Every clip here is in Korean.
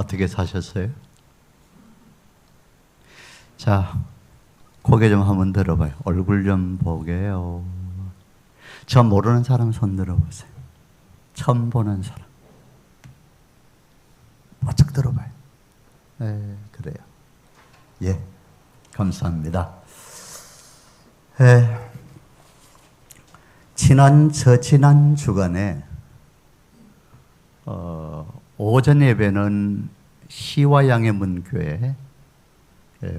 어떻게 사셨어요? 자, 고개 좀 한번 들어봐요. 얼굴 좀 보게요. 저 모르는 사람 손 들어보세요. 처음 보는 사람. 바짝 들어봐요. 네, 그래요. 예, 감사합니다. 저지난 주간에 오전 예배는 시와양해문교회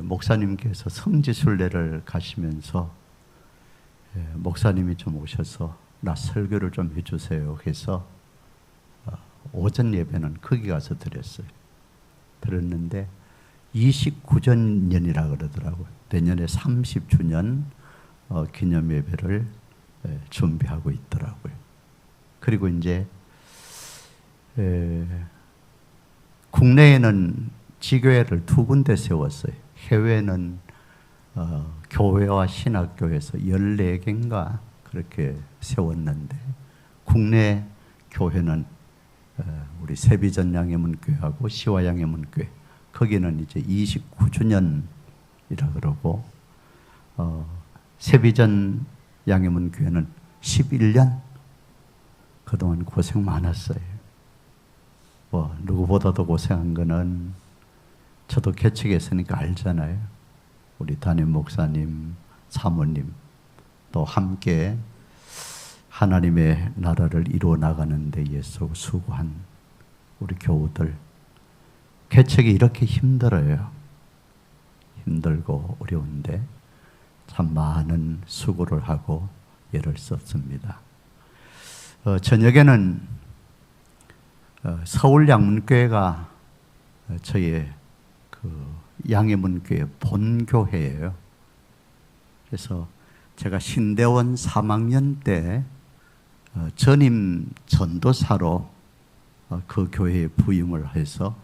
목사님께서 성지순례를 가시면서 목사님이 좀 오셔서 나 설교를 좀 해주세요 해서 오전 예배는 거기 가서 드렸어요. 들었는데 29주년이라 그러더라고요. 내년에 30주년 기념 예배를 준비하고 있더라고요. 그리고 이제 국내에는 지교회를 2군데 세웠어요. 해외는 교회와 신학교에서 14개인가 그렇게 세웠는데 국내 교회는 우리 세비전 양해문교회하고 시와 양해문교회 거기는 이제 29주년이라 그러고 세비전 양해문교회는 11년 그동안 고생 많았어요. 누구보다도 고생한 거는 저도 개척했으니까 알잖아요. 우리 담임 목사님, 사모님 또 함께 하나님의 나라를 이루어 나가는 데에서 수고한 우리 교우들. 개척이 이렇게 힘들어요. 힘들고 어려운데 참 많은 수고를 하고 애를 썼습니다. 저녁에는 서울 양문교회가 저희 양해문교회 본교회예요. 그래서 제가 신대원 3학년 때 전임 전도사로 그 교회에 부임을 해서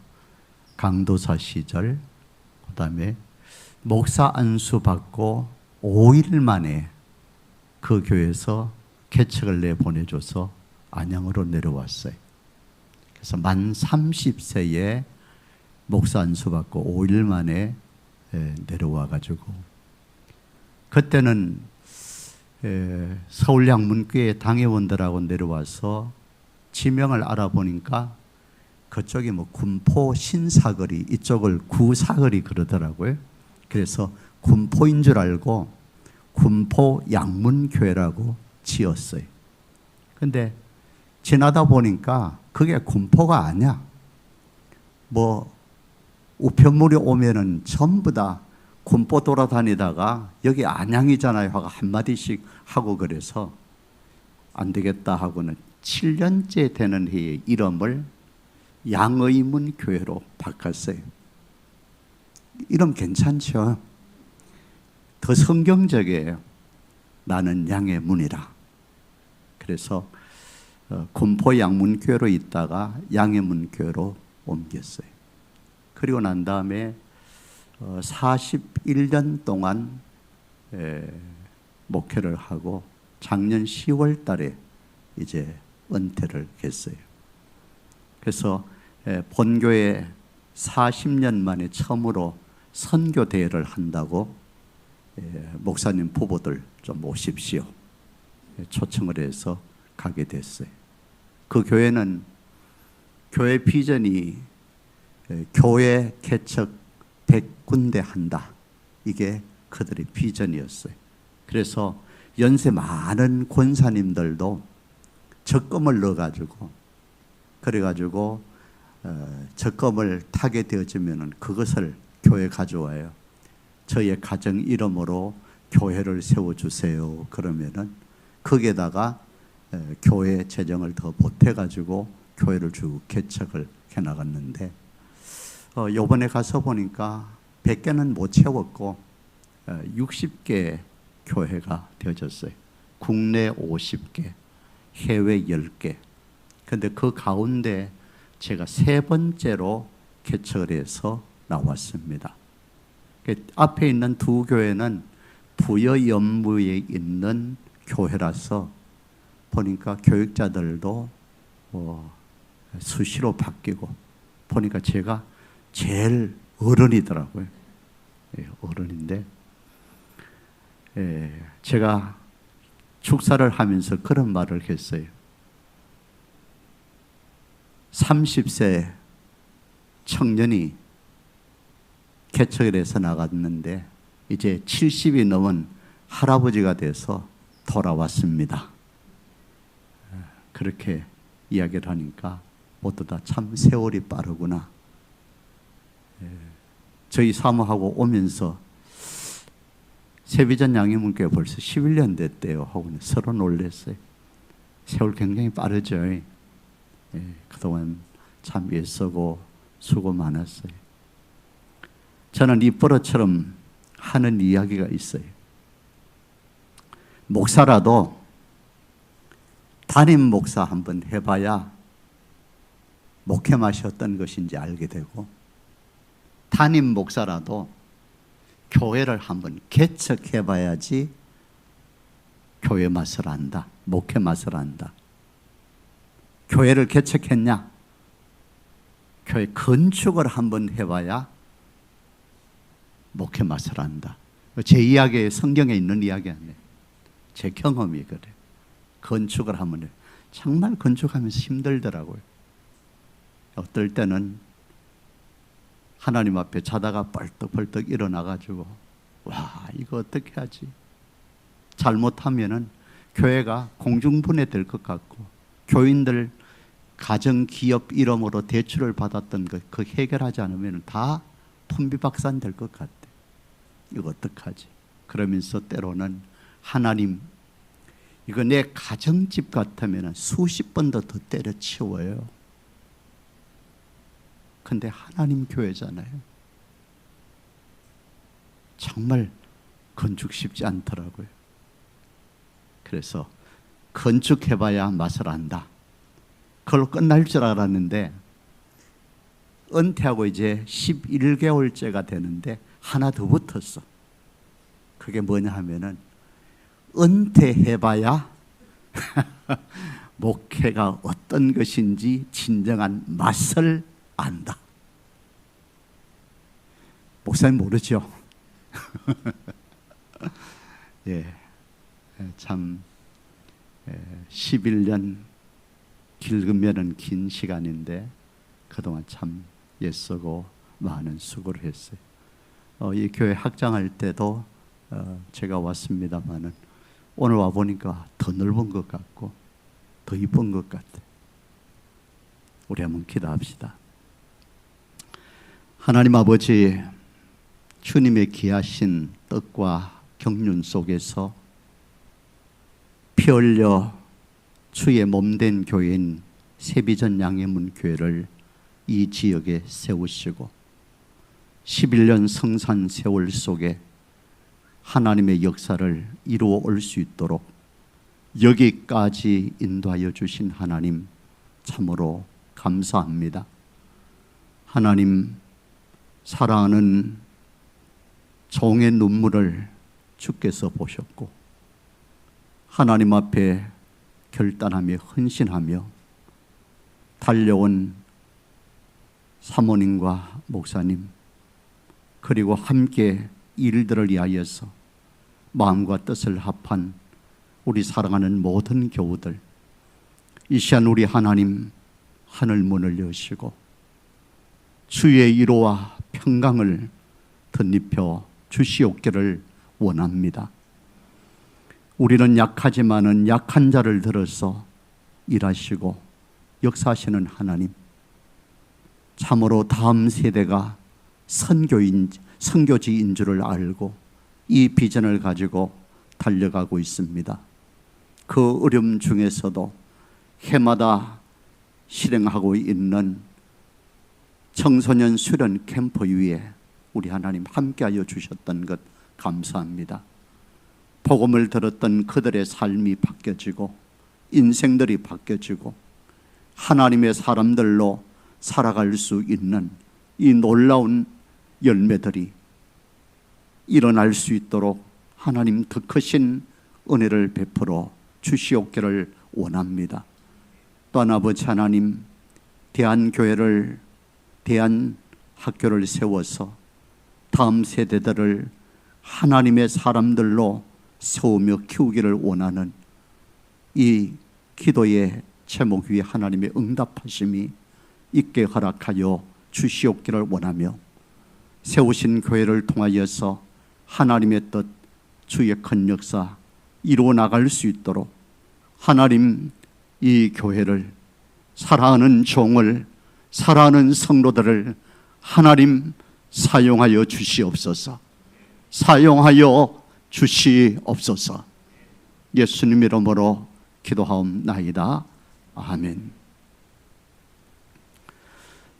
강도사 시절 그 다음에 목사 안수 받고 5일 만에 그 교회에서 개척을 내보내줘서 안양으로 내려왔어요. 그래서 만 30세에 목사 안수 받고 5일 만에 내려와가지고 그때는 서울 양문교회 당회원들하고 내려와서 지명을 알아보니까 그쪽이 군포 신사거리 이쪽을 구사거리 그러더라고요. 그래서 군포인 줄 알고 군포 양문교회라고 지었어요. 근데 지나다 보니까 그게 군포가 아니야. 우편물이 오면은 전부 다 군포 돌아다니다가 여기 안양이잖아요 하고 한마디씩 하고 그래서 안 되겠다 하고는 7년째 되는 해에 이름을 양의문 교회로 바꿨어요. 이름 괜찮죠? 더 성경적이에요. 나는 양의 문이라. 그래서 군포 양문교회로 있다가 양의문교회로 옮겼어요. 그리고 난 다음에 41년 동안 목회를 하고 작년 10월 달에 이제 은퇴를 했어요. 그래서 본교회 40년 만에 처음으로 선교 대회를 한다고 목사님 부부들 좀 오십시오. 초청을 해서 가게 됐어요. 그 교회는 교회 비전이 교회 개척 100군데 한다. 이게 그들의 비전이었어요. 그래서 연세 많은 권사님들도 적금을 넣어가지고 그래가지고 적금을 타게 되어지면은 그것을 교회 가져와요. 저의 가정 이름으로 교회를 세워주세요. 그러면은 거기에다가 교회 재정을 더 보태가지고 교회를 쭉 개척을 해나갔는데 요번에 가서 보니까 100개는 못 채웠고 60개 교회가 되어졌어요. 국내 50개, 해외 10개. 근데 그 가운데 제가 3번째로 개척을 해서 나왔습니다. 앞에 있는 2 교회는 부여 연무에 있는 교회라서 보니까 교육자들도 수시로 바뀌고 보니까 제가 제일 어른이더라고요. 예, 어른인데 제가 축사를 하면서 그런 말을 했어요. 30세 청년이 개척을해서 나갔는데 이제 70이 넘은 할아버지가 돼서 돌아왔습니다. 그렇게 이야기를 하니까 모두 다 참 세월이 빠르구나. 저희 사모하고 오면서 세비전 양해문교회 벌써 11년 됐대요 하고 서로 놀랐어요. 세월 굉장히 빠르죠. 그동안 참 애쓰고 수고 많았어요. 저는 이 버릇처럼 하는 이야기가 있어요. 목사라도 담임 목사 한번 해봐야 목회 맛이 어떤 것인지 알게 되고, 담임 목사라도 교회를 한번 개척해봐야지 교회 맛을 안다, 목회 맛을 안다. 교회를 개척했냐? 교회 건축을 한번 해봐야 목회 맛을 안다. 제 이야기에 성경에 있는 이야기 아니에요. 제 경험이 그래요. 건축을 하면 해요. 정말 건축하면서 힘들더라고요. 어떨 때는 하나님 앞에 자다가 벌떡벌떡 일어나가지고 와, 이거 어떻게 하지? 잘못하면은 교회가 공중분해될 것 같고, 교인들 가정기업 이름으로 대출을 받았던 것 그 해결하지 않으면 다 풍비박산될 것 같아. 이거 어떡하지? 그러면서 때로는 하나님, 이거 내 가정집 같으면 수십 번도 더 때려치워요. 근데 하나님 교회잖아요. 정말 건축 쉽지 않더라고요. 그래서 건축해봐야 맛을 안다. 그걸로 끝날 줄 알았는데 은퇴하고 이제 11개월째가 되는데 하나 더 붙었어. 그게 뭐냐 하면은 은퇴해봐야 목회가 어떤 것인지 진정한 맛을 안다. 목사님 모르죠? 예, 참 11년 길으면은 긴 시간인데 그동안 참 애쓰고 많은 수고를 했어요. 이 교회 확장할 때도 제가 왔습니다마는 오늘 와 보니까 더 넓은 것 같고 더 이쁜 것 같아요. 우리 한번 기도합시다. 하나님 아버지, 주님의 귀하신 떡과 경륜 속에서 피 흘려 주의 몸된 교회인 세비전 양해문 교회를 이 지역에 세우시고 11년 성산 세월 속에 하나님의 역사를 이루어 올 수 있도록 여기까지 인도하여 주신 하나님 참으로 감사합니다. 하나님, 사랑하는 종의 눈물을 주께서 보셨고 하나님 앞에 결단하며 헌신하며 달려온 사모님과 목사님, 그리고 함께 일들을 위하여서 마음과 뜻을 합한 우리 사랑하는 모든 교우들, 이 시간 우리 하나님 하늘 문을 여시고 주의 위로와 평강을 덧입혀 주시옵기를 원합니다. 우리는 약하지만은 약한 자를 들어서 일하시고 역사하시는 하나님, 참으로 다음 세대가 선교지인 줄을 알고 이 비전을 가지고 달려가고 있습니다. 그 어려움 중에서도 해마다 실행하고 있는 청소년 수련 캠프 위에 우리 하나님 함께하여 주셨던 것 감사합니다. 복음을 들었던 그들의 삶이 바뀌어지고 인생들이 바뀌어지고 하나님의 사람들로 살아갈 수 있는 이 놀라운 열매들이 일어날 수 있도록 하나님 더 크신 은혜를 베풀어 주시옵기를 원합니다. 또한 아버지 하나님, 대한교회를 대한 학교를 세워서 다음 세대들을 하나님의 사람들로 세우며 키우기를 원하는 이 기도의 제목 위에 하나님의 응답하심이 있게 허락하여 주시옵기를 원하며 세우신 교회를 통하여서 하나님의 뜻, 주의 큰 역사 이루어 나갈 수 있도록 하나님 이 교회를, 사랑하는 종을, 사랑하는 성도들을 하나님 사용하여 주시옵소서. 사용하여 주시옵소서. 예수님 이름으로 기도하옵나이다. 아멘.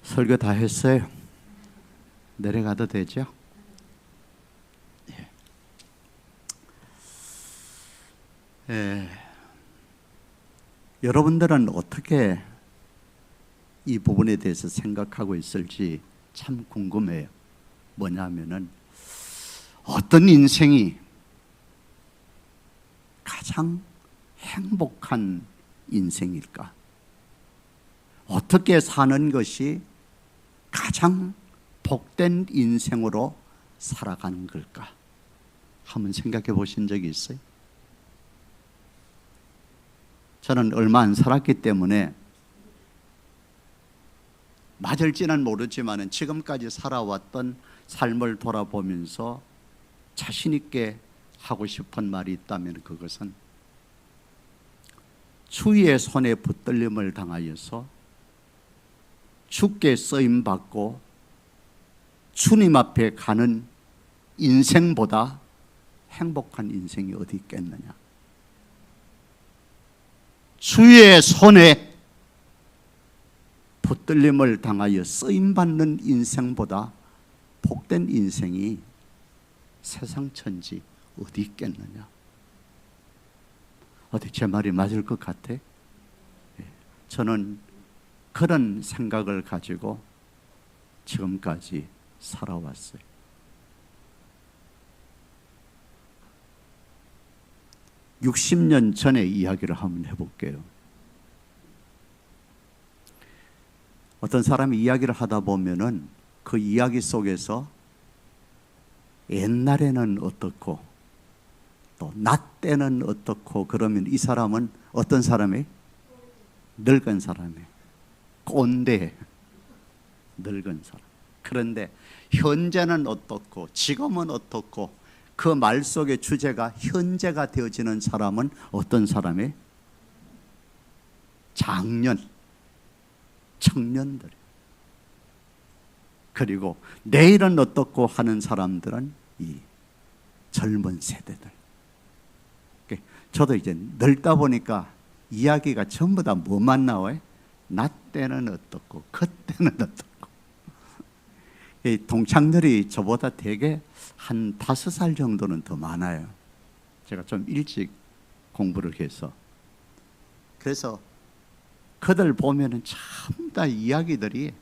설교 다 했어요. 내려가도 되죠? 여러분들은 어떻게 이 부분에 대해서 생각하고 있을지 참 궁금해요. 뭐냐면은 어떤 인생이 가장 행복한 인생일까? 어떻게 사는 것이 가장 복된 인생으로 살아가는 걸까? 한번 생각해 보신 적이 있어요? 저는 얼마 안 살았기 때문에 맞을지는 모르지만 지금까지 살아왔던 삶을 돌아보면서 자신 있게 하고 싶은 말이 있다면 그것은 주의 손에 붙들림을 당하여서 주께 쓰임받고 주님 앞에 가는 인생보다 행복한 인생이 어디 있겠느냐. 주의 손에 붙들림을 당하여 쓰임받는 인생보다 복된 인생이 세상 천지 어디 있겠느냐. 어디 제 말이 맞을 것 같아? 저는 그런 생각을 가지고 지금까지 살아왔어요. (60년) 전의 이야기를 한번 해볼게요. 어떤 사람이 이야기를 하다 보면은 그 이야기 속에서 옛날에는 어떻고 또 나 때는 어떻고 그러면 이 사람은 어떤 사람이? 늙은 사람이, 꼰대, 늙은 사람. 그런데 현재는 어떻고 지금은 어떻고 그 말 속의 주제가 현재가 되어지는 사람은 어떤 사람이? 장년, 청년들. 그리고 내일은 어떻고 하는 사람들은 이 젊은 세대들. 저도 이제 늙다 보니까 이야기가 전부 다 뭐만 나와요? 나 때는 어떻고 그때는 어떻고. 이 동창들이 저보다 되게 한 5살 정도는 더 많아요. 제가 좀 일찍 공부를 해서. 그래서 그들 보면은 전부 다 이야기들이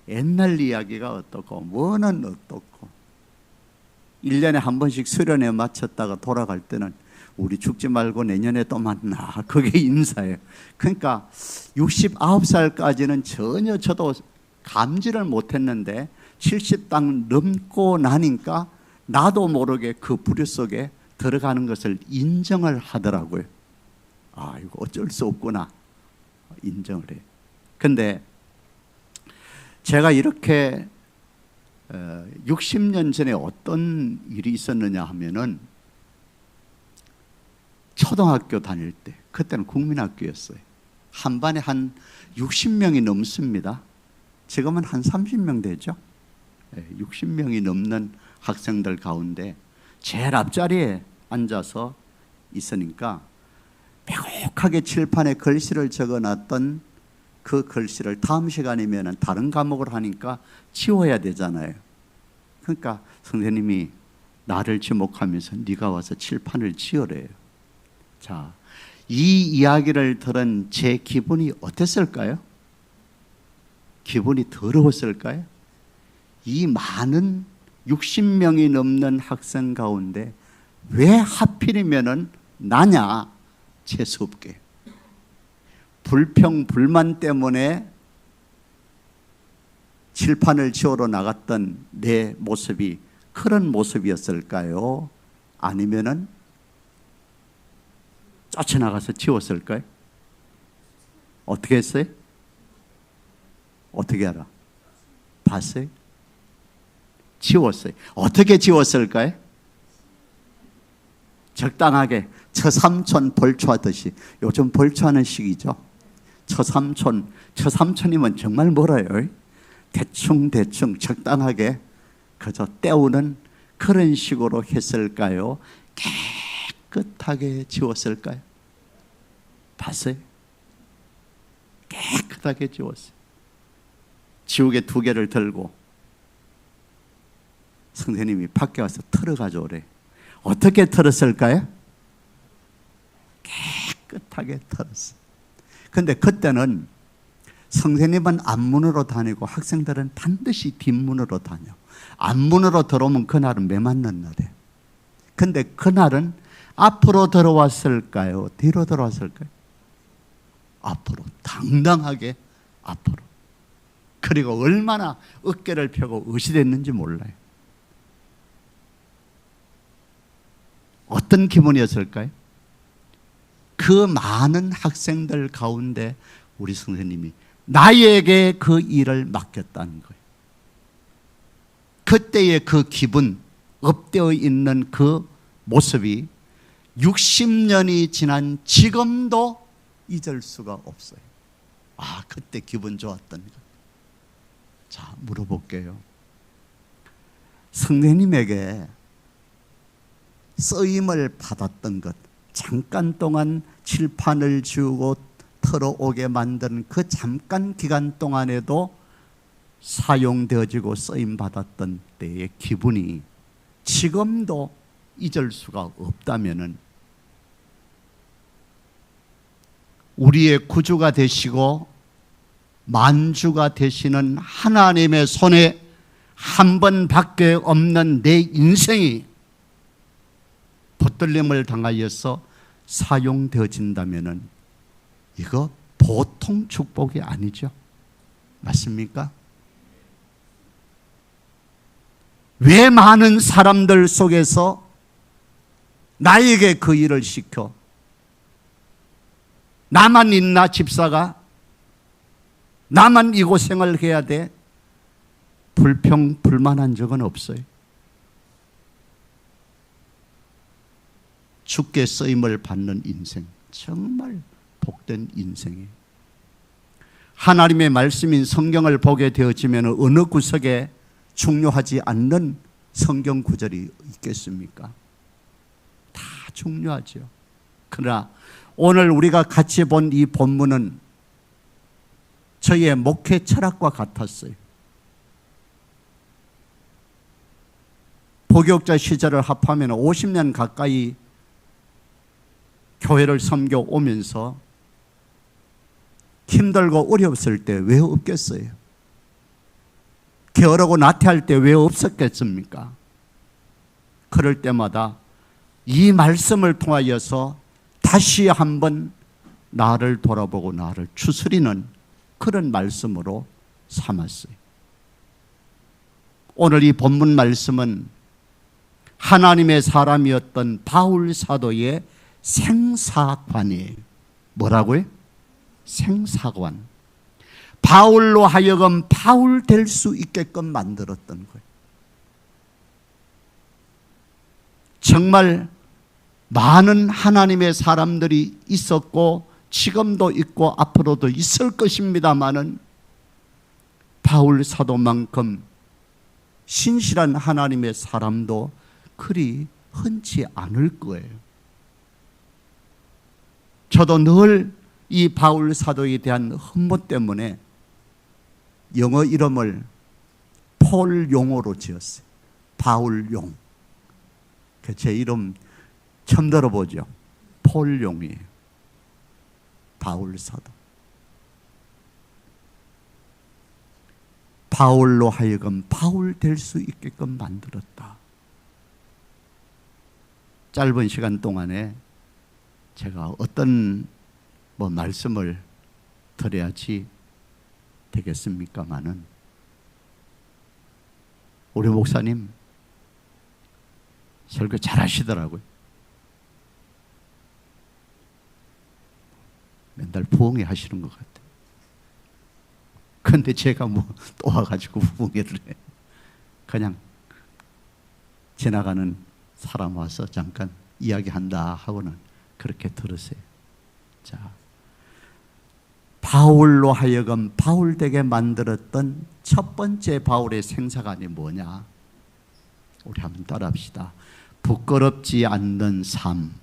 옛날 이야기가 어떻고 뭐는 어떻고 1년에 한 번씩 수련회 마쳤다가 돌아갈 때는 우리 죽지 말고 내년에 또 만나. 그게 인사예요. 그러니까 69살까지는 전혀 저도 감지를 못했는데 70 딱 넘고 나니까 나도 모르게 그 부류 속에 들어가는 것을 인정을 하더라고요. 아, 이거 어쩔 수 없구나. 인정을 해요. 근데 제가 이렇게 60년 전에 어떤 일이 있었느냐 하면은 초등학교 다닐 때, 그때는 국민학교였어요. 한 반에 한 60명이 넘습니다. 지금은 한 30명 되죠. 60명이 넘는 학생들 가운데 제일 앞자리에 앉아서 있으니까 빼곡하게 칠판에 글씨를 적어놨던 그 글씨를 다음 시간이면 다른 과목을 하니까 치워야 되잖아요. 그러니까 선생님이 나를 지목하면서 네가 와서 칠판을 치우래요. 자, 이 이야기를 들은 제 기분이 어땠을까요? 기분이 더러웠을까요? 이 많은 60명이 넘는 학생 가운데 왜 하필이면은 나냐? 재수없게 불평 불만 때문에 칠판을 지우러 나갔던 내 모습이 그런 모습이었을까요? 아니면은 쫓아나가서 지웠을까요? 어떻게 했어요? 어떻게 알아? 봤어요? 지웠어요. 어떻게 지웠을까요? 적당하게 처삼촌 벌초하듯이. 요즘 벌초하는 시기죠. 처삼촌이면 정말 멀어요. 대충 적당하게 그저 때우는 그런 식으로 했을까요? 깨끗하게 지웠을까요? 봤어요? 깨끗하게 지웠어요. 지우개 2개를 들고 선생님이 밖에 와서 털어 가져오래. 어떻게 털었을까요? 깨끗하게 털었어요. 근데 그때는 선생님은 앞문으로 다니고 학생들은 반드시 뒷문으로 다녀. 앞문으로 들어오면 그날은 매 맞는 날이에요. 근데 그날은 앞으로 들어왔을까요? 뒤로 들어왔을까요? 앞으로, 당당하게 앞으로. 그리고 얼마나 어깨를 펴고 의시됐는지 몰라요. 어떤 기분이었을까요? 그 많은 학생들 가운데 우리 선생님이 나에게 그 일을 맡겼다는 거예요. 그때의 그 기분, 업되어 있는 그 모습이 60년이 지난 지금도 잊을 수가 없어요. 아, 그때 기분 좋았던 것. 자, 물어볼게요. 선생님에게 쓰임을 받았던 것, 잠깐 동안 칠판을 지우고 털어오게 만든 그 잠깐 기간 동안에도 사용되어지고 쓰임받았던 때의 기분이 지금도 잊을 수가 없다면은 우리의 구주가 되시고 만주가 되시는 하나님의 손에 한 번밖에 없는 내 인생이 붙들림을 당하여서 사용되어진다면은 이거 보통 축복이 아니죠. 맞습니까? 왜 많은 사람들 속에서 나에게 그 일을 시켜? 나만 있나 집사가? 나만 이 고생을 해야 돼? 불평불만한 적은 없어요. 주께 쓰임을 받는 인생, 정말 복된 인생이에요. 하나님의 말씀인 성경을 보게 되어지면 어느 구석에 중요하지 않는 성경 구절이 있겠습니까? 다 중요하죠. 그러나 오늘 우리가 같이 본 이 본문은 저희의 목회 철학과 같았어요. 복역자 시절을 합하면 50년 가까이 교회를 섬겨오면서 힘들고 어려웠을 때 왜 없겠어요? 게으르고 나태할 때 왜 없었겠습니까? 그럴 때마다 이 말씀을 통하여서 다시 한번 나를 돌아보고 나를 추스리는 그런 말씀으로 삼았어요. 오늘 이 본문 말씀은 하나님의 사람이었던 바울 사도의 생사관이에요. 뭐라고요? 생사관. 바울로 하여금 바울 될 수 있게끔 만들었던 거예요. 정말 많은 하나님의 사람들이 있었고 지금도 있고 앞으로도 있을 것입니다마는 바울 사도만큼 신실한 하나님의 사람도 그리 흔치 않을 거예요. 저도 늘 이 바울 사도에 대한 흠모 때문에 영어 이름을 폴 용어로 지었어요. 바울 용. 제 이름 처음 들어보죠. 폴 용이에요. 바울 사도. 바울로 하여금 바울 될 수 있게끔 만들었다. 짧은 시간 동안에 제가 어떤 말씀을 드려야지 되겠습니까마는 우리 목사님 설교 잘 하시더라고요. 맨날 부흥회 하시는 것 같아요. 근데 제가 뭐 또 와가지고 부흥회를 해. 그냥 지나가는 사람 와서 잠깐 이야기한다 하고는 그렇게 들으세요. 자, 바울로 하여금 바울되게 만들었던 첫 번째 바울의 생사관이 뭐냐? 우리 한번 따라합시다. 부끄럽지 않는 삶.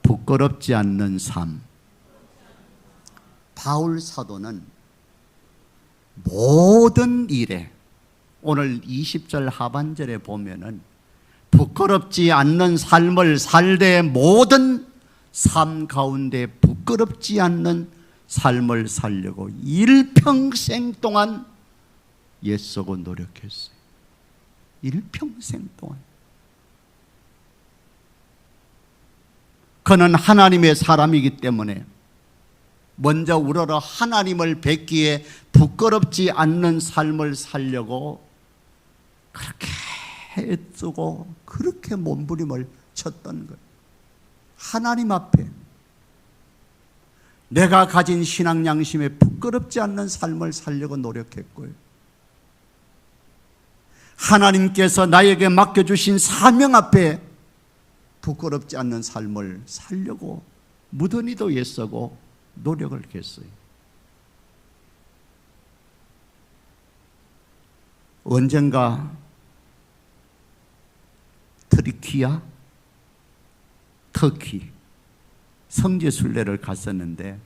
부끄럽지 않는 삶. 바울 사도는 모든 일에, 오늘 20절 하반절에 보면은 부끄럽지 않는 삶을 살되 모든 삶 가운데 부끄럽지 않는 삶을 살려고 일평생 동안 애쓰고 노력했어요. 일평생 동안. 그는 하나님의 사람이기 때문에 먼저 우러러 하나님을 뵙기에 부끄럽지 않는 삶을 살려고 그렇게 애쓰고 그렇게 몸부림을 쳤던 거예요. 하나님 앞에 내가 가진 신앙 양심에 부끄럽지 않는 삶을 살려고 노력했고요. 하나님께서 나에게 맡겨주신 사명 앞에 부끄럽지 않는 삶을 살려고 무던히도 애쓰고 노력을 했어요. 언젠가 트리키아, 터키 성지순례를 갔었는데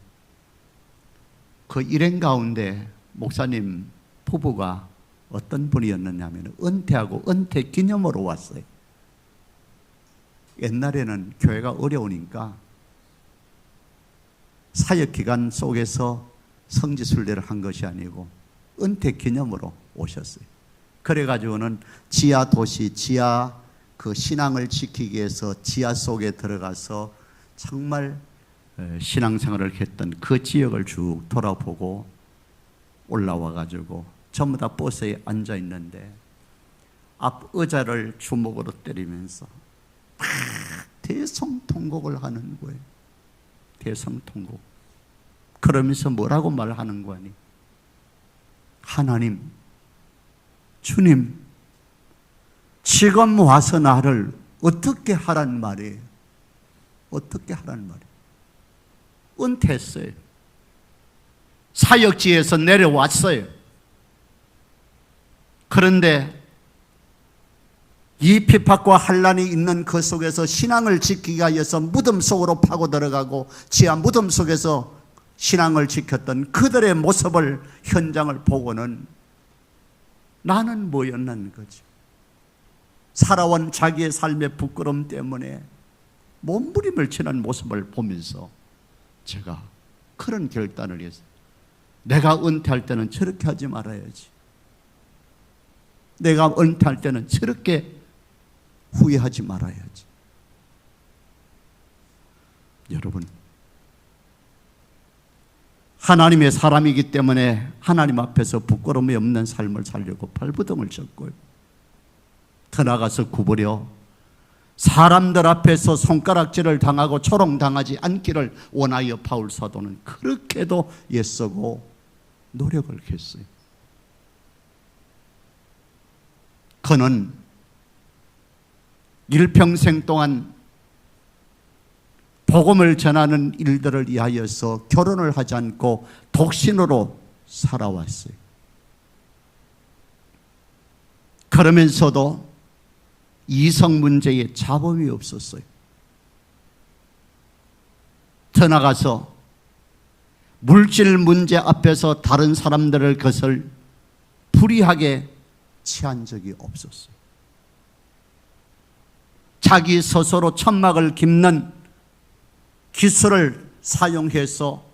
그 일행 가운데 목사님 부부가 어떤 분이었느냐면 은퇴하고 은퇴 기념으로 왔어요. 옛날에는 교회가 어려우니까 사역기간 속에서 성지순례를 한 것이 아니고 은퇴 기념으로 오셨어요. 그래가지고는 지하 도시, 지하 그 신앙을 지키기 위해서 지하 속에 들어가서 정말 신앙생활을 했던 그 지역을 쭉 돌아보고 올라와가지고 전부 다 버스에 앉아 있는데 앞 의자를 주먹으로 때리면서 막 대성통곡을 하는 거예요. 대성통곡. 그러면서 뭐라고 말하는 거니? 하나님, 주님, 지금 와서 나를 어떻게 하란 말이에요? 어떻게 하란 말이에요? 은퇴했어요. 사역지에서 내려왔어요. 그런데 이 핍박과 환난이 있는 그 속에서 신앙을 지키기 위해서 무덤 속으로 파고 들어가고 지하 무덤 속에서 신앙을 지켰던 그들의 모습을, 현장을 보고는 나는 뭐였는 거죠? 살아온 자기의 삶의 부끄러움 때문에 몸부림을 치는 모습을 보면서 제가 그런 결단을 했어요. 내가 은퇴할 때는 저렇게 하지 말아야지. 내가 은퇴할 때는 저렇게 후회하지 말아야지. 여러분, 하나님의 사람이기 때문에 하나님 앞에서 부끄러움이 없는 삶을 살려고 발버둥을 쳤고요. 더 나가서 구부려 사람들 앞에서 손가락질을 당하고 조롱당하지 않기를 원하여 바울 사도는 그렇게도 애쓰고 노력을 했어요. 그는 일평생 동안 복음을 전하는 일들을 위하여서 결혼을 하지 않고 독신으로 살아왔어요. 그러면서도 이성 문제에 잡음이 없었어요. 더 나가서 물질 문제 앞에서 다른 사람들의 것을 불의하게 취한 적이 없었어요. 자기 스스로 천막을 깁는 기술을 사용해서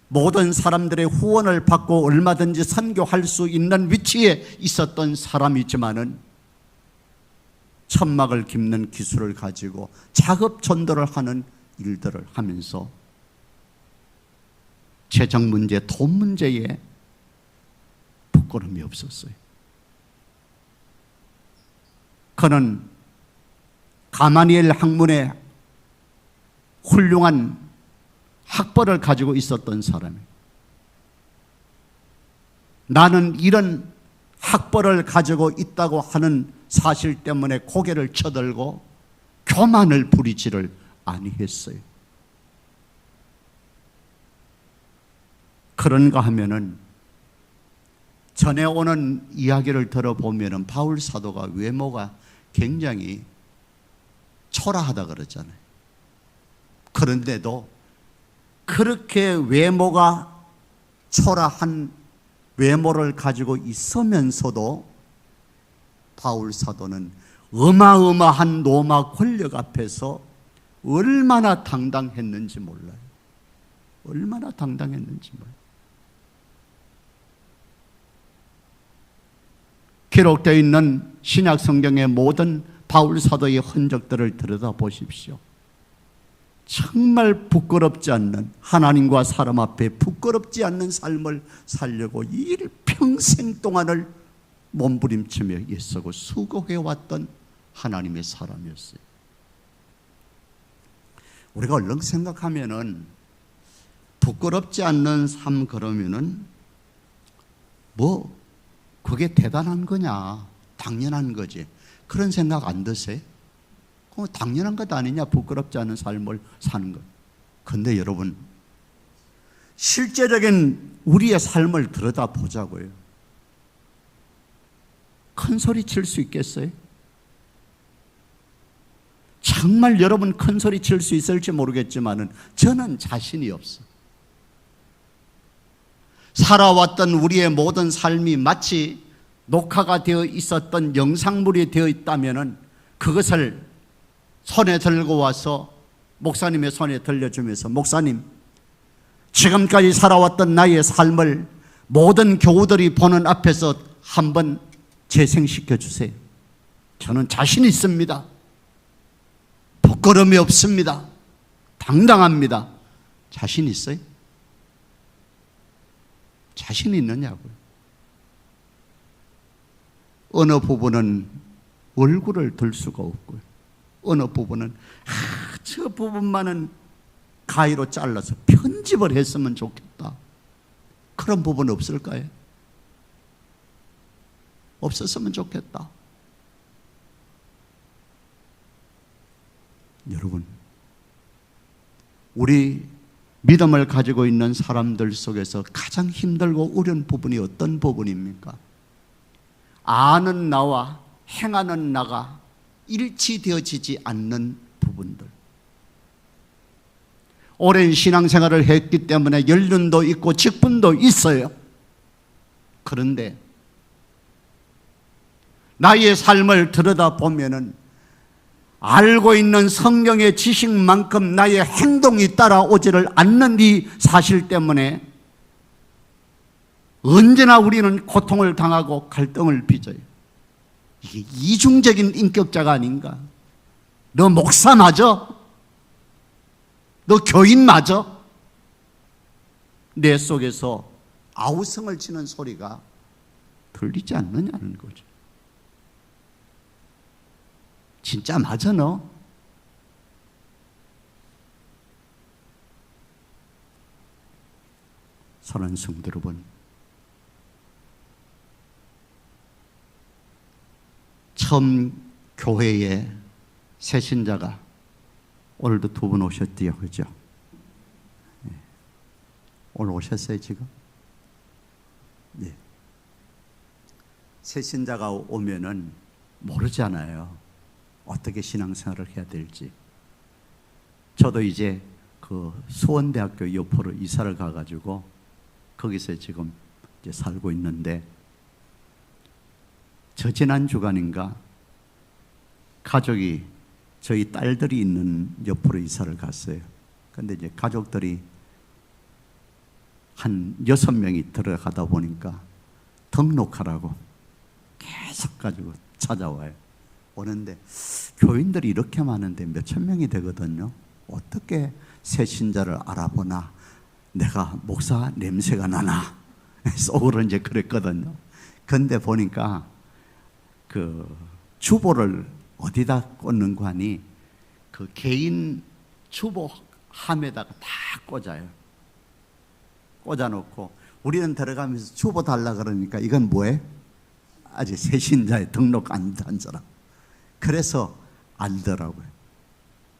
모든 사람들의 후원을 받고 얼마든지 선교할 수 있는 위치에 있었던 사람이지만은 천막을 깁는 기술을 가지고 작업 전도를 하는 일들을 하면서 재정 문제, 돈 문제에 부끄러움이 없었어요. 그는 가마니엘 학문의 훌륭한 학벌을 가지고 있었던 사람이에요. 나는 이런 학벌을 가지고 있다고 하는 사실 때문에 고개를 쳐들고 교만을 부리지를 아니했어요. 그런가 하면은 전해오는 이야기를 들어보면은 바울 사도가 외모가 굉장히 초라하다 그러잖아요. 그런데도 그렇게 외모가 초라한 외모를 가지고 있으면서도 바울 사도는 어마어마한 로마 권력 앞에서 얼마나 당당했는지 몰라요. 얼마나 당당했는지 몰라요. 기록되어 있는 신약 성경의 모든 바울 사도의 흔적들을 들여다보십시오. 정말 부끄럽지 않는, 하나님과 사람 앞에 부끄럽지 않는 삶을 살려고 일평생 동안을 몸부림치며 애쓰고 수고해왔던 하나님의 사람이었어요. 우리가 얼른 생각하면은 부끄럽지 않는 삶 그러면은 뭐 그게 대단한 거냐, 당연한 거지, 그런 생각 안 드세요? 당연한 것 아니냐, 부끄럽지 않은 삶을 사는 것. 그런데 여러분, 실제적인 우리의 삶을 들여다보자고요. 큰 소리 칠 수 있겠어요? 정말 여러분 큰 소리 칠 수 있을지 모르겠지만은 저는 자신이 없어. 살아왔던 우리의 모든 삶이 마치 녹화가 되어 있었던 영상물이 되어 있다면은 그것을 손에 들고 와서 목사님의 손에 들려주면서, 목사님, 지금까지 살아왔던 나의 삶을 모든 교우들이 보는 앞에서 한번 재생시켜 주세요. 저는 자신 있습니다. 부끄러움이 없습니다. 당당합니다. 자신 있어요? 자신 있느냐고요. 어느 부분은 얼굴을 들 수가 없고요. 어느 부분은 저 부분만은 가위로 잘라서 편집을 했으면 좋겠다. 그런 부분 없을까요? 없었으면 좋겠다. 여러분, 우리 믿음을 가지고 있는 사람들 속에서 가장 힘들고 어려운 부분이 어떤 부분입니까? 아는 나와 행하는 나가 일치되어지지 않는 부분들. 오랜 신앙생활을 했기 때문에 연륜도 있고 직분도 있어요. 그런데 나의 삶을 들여다보면은 알고 있는 성경의 지식만큼 나의 행동이 따라오지를 않는 이 사실 때문에 언제나 우리는 고통을 당하고 갈등을 빚어요. 이게 이중적인 인격자가 아닌가? 너 목사 맞아? 너 교인 맞아? 내 속에서 아우성을 치는 소리가 들리지 않느냐는 거죠. 진짜 맞아 너? 사랑하는 성도 여러분, 처음 교회에 새 신자가 오늘도 두 분 오셨대요, 그죠? 네. 오늘 오셨어요 지금? 네. 새 신자가 오면은 모르잖아요. 어떻게 신앙생활을 해야 될지. 저도 이제 그 수원대학교 옆으로 이사를 가가지고 거기서 지금 이제 살고 있는데, 저 지난 주간인가 가족이, 저희 딸들이 있는 옆으로 이사를 갔어요. 근데 이제 가족들이 한 6명이 들어가다 보니까 등록하라고 계속 가지고 찾아와요. 오는데 교인들이 이렇게 많은데 몇천 명이 되거든요. 어떻게 새 신자를 알아보나, 내가 목사 냄새가 나나 속으로 이제 그랬거든요. 근데 보니까 그 주보를 어디다 꽂는 하니 그 개인 주보함에다가 다 꽂아요. 꽂아놓고 우리는 들어가면서 주보 달라 그러니까 이건 뭐예요? 아직 새신자에 등록 안 한 사람. 그래서 알더라고요.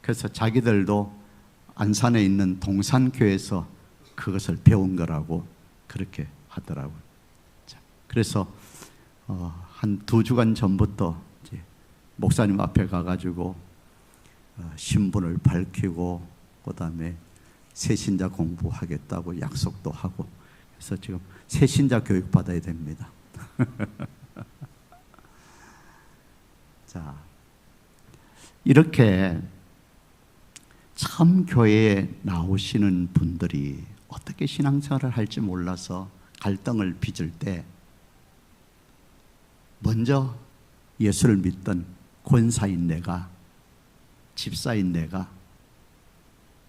그래서 자기들도 안산에 있는 동산교회에서 그것을 배운 거라고 그렇게 하더라고요. 자, 그래서 한 2주간 전부터 이제 목사님 앞에 가가지고 신분을 밝히고 그다음에 새신자 공부하겠다고 약속도 하고, 그래서 지금 새신자 교육 받아야 됩니다. 자, 이렇게 참 교회에 나오시는 분들이 어떻게 신앙생활을 할지 몰라서 갈등을 빚을 때 먼저 예수를 믿던 권사인 내가, 집사인 내가,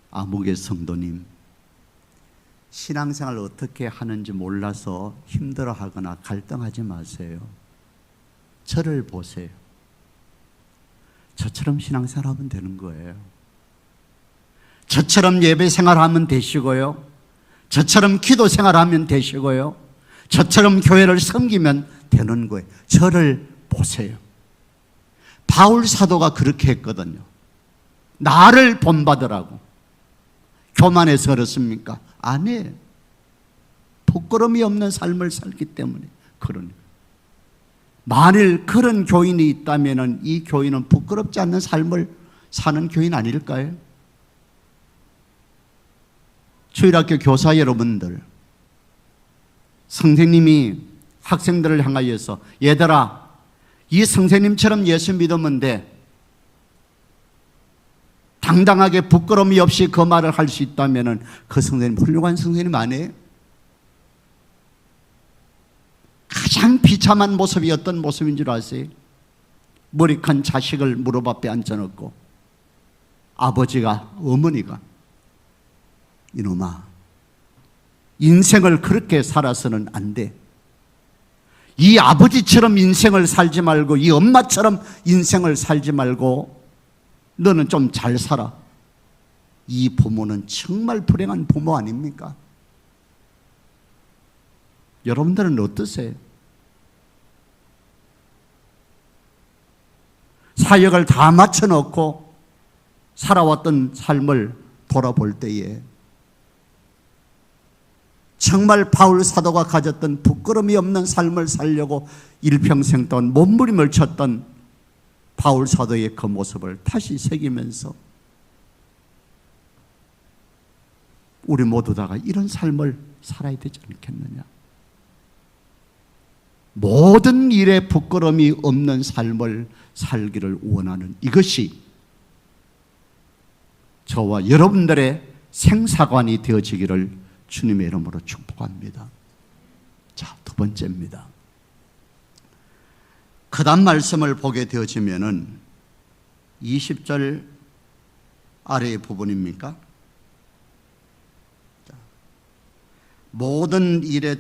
아무개 성도님, 신앙생활을 어떻게 하는지 몰라서 힘들어하거나 갈등하지 마세요. 저를 보세요. 저처럼 신앙생활하면 되는 거예요. 저처럼 예배 생활하면 되시고요. 저처럼 기도 생활하면 되시고요. 저처럼 교회를 섬기면 되는 거예요. 저를 보세요. 바울 사도가 그렇게 했거든요. 나를 본받으라고. 교만해서 그렇습니까? 아니에요. 부끄러움이 없는 삶을 살기 때문에 그러니까. 만일 그런 교인이 있다면 이 교인은 부끄럽지 않는 삶을 사는 교인 아닐까요? 주일학교 교사 여러분들, 선생님이 학생들을 향하여서 얘들아, 이 선생님처럼 예수 믿으면 돼. 당당하게 부끄러움이 없이 그 말을 할 수 있다면 그 선생님 훌륭한 선생님 아니에요? 가장 비참한 모습이 어떤 모습인 줄 아세요? 머리 큰 자식을 무릎 앞에 앉혀놓고 아버지가, 어머니가 이놈아, 인생을 그렇게 살아서는 안 돼. 이 아버지처럼 인생을 살지 말고 이 엄마처럼 인생을 살지 말고 너는 좀 잘 살아. 이 부모는 정말 불행한 부모 아닙니까? 여러분들은 어떠세요? 사역을 다 맞춰놓고 살아왔던 삶을 돌아볼 때에 정말 바울 사도가 가졌던 부끄러움이 없는 삶을 살려고 일평생 동안 몸부림을 쳤던 바울 사도의 그 모습을 다시 새기면서 우리 모두 다가 이런 삶을 살아야 되지 않겠느냐. 모든 일에 부끄러움이 없는 삶을 살기를 원하는 이것이 저와 여러분들의 생사관이 되어지기를 주님의 이름으로 축복합니다. 자, 두 번째입니다. 그 다음 말씀을 보게 되어지면은 20절 아래의 부분입니까? 자, 모든 일에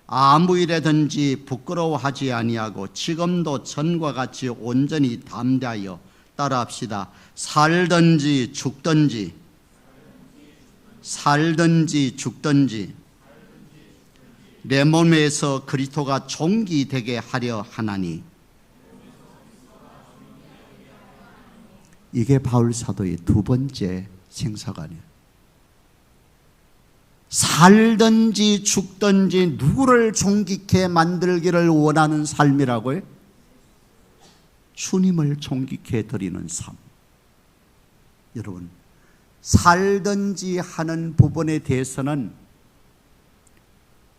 아무 일에든지 부끄러워하지 아니하고 지금도 전과 같이 온전히 담대하여 따라합시다. 살든지 죽든지 내 몸에서 그리스도가 종기 되게 하려 하나니. 이게 바울 사도의 두 번째 생사관이에요. 살든지 죽든지 누구를 존귀케 만들기를 원하는 삶이라고요? 주님을 존귀케 드리는 삶. 여러분, 살든지 하는 부분에 대해서는